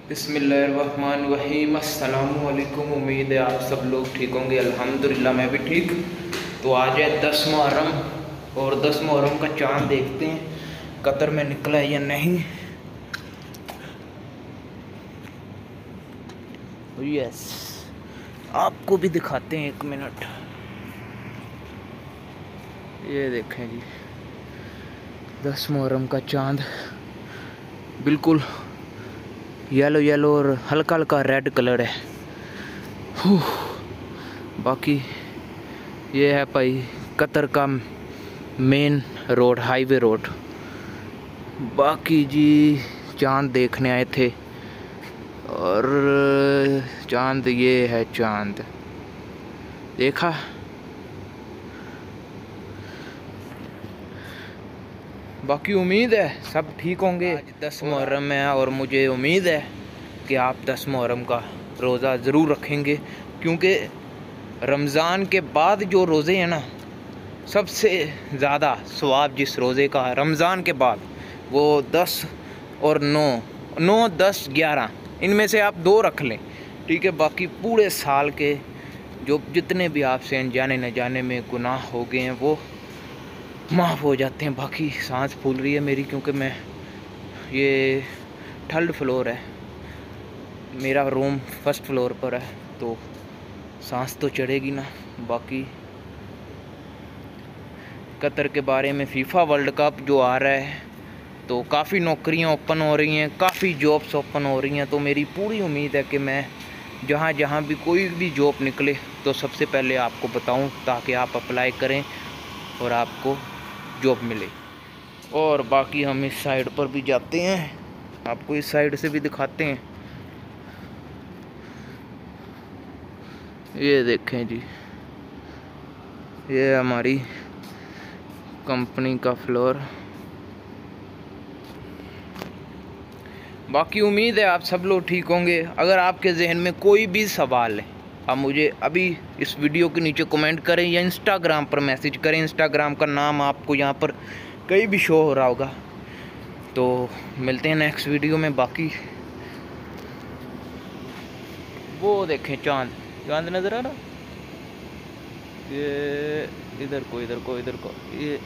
बिस्मिल्लाहिर्रहमानिर्रहीम। अस्सलामु अलैकुम। उम्मीद है आप सब लोग ठीक होंगे। अल्हम्दुलिल्लाह मैं भी ठीक। तो आज है 10 मुहर्रम और 10 मुहर्रम का चाँद देखते हैं कतर में निकला है या नहीं। यस, आपको भी दिखाते हैं, 1 मिनट। ये देखें जी, 10 मुहर्रम का चाँद बिल्कुल येलो येलो और हल्का हल्का रेड कलर है। बाकी ये है भाई कतर का मेन रोड, हाईवे रोड। बाकी जी चांद देखने आए थे और चांद ये है, चांद देखा। बाकी उम्मीद है सब ठीक होंगे। आज 10 मुहर्रम है और मुझे उम्मीद है कि आप 10 मुहर्रम का रोज़ा ज़रूर रखेंगे, क्योंकि रमज़ान के बाद जो रोज़े हैं ना, सबसे ज़्यादा सवाब जिस रोज़े का है रमज़ान के बाद, वो 10 और 9, 10, 11 इनमें से आप 2 रख लें, ठीक है। बाकी पूरे साल के जो जितने भी आपसे अनजाने न जाने में गुनाह हो गए हैं वो माफ़ हो जाते हैं। बाकी सांस फूल रही है मेरी, क्योंकि मैं ये 3rd फ्लोर है, मेरा रूम 1st फ्लोर पर है, तो सांस तो चढ़ेगी ना। बाकी कतर के बारे में, फीफा वर्ल्ड कप जो आ रहा है, तो काफ़ी नौकरियां ओपन हो रही हैं, काफ़ी जॉब्स ओपन हो रही हैं। तो मेरी पूरी उम्मीद है कि मैं जहाँ भी कोई भी जॉब निकले तो सबसे पहले आपको बताऊं, ताकि आप अप्लाई करें और आपको जॉब मिले। और बाकी हम इस साइड पर भी जाते हैं, आपको इस साइड से भी दिखाते हैं। ये देखें जी, ये हमारी कंपनी का फ्लोर। बाकी उम्मीद है आप सब लोग ठीक होंगे। अगर आपके जहन में कोई भी सवाल है, आप मुझे अभी इस वीडियो के नीचे कमेंट करें या इंस्टाग्राम पर मैसेज करें। इंस्टाग्राम का नाम आपको यहाँ पर कहीं भी शो हो रहा होगा। तो मिलते हैं नेक्स्ट वीडियो में। बाकी वो देखें, चांद नज़र आ रहा, ये इधर को ये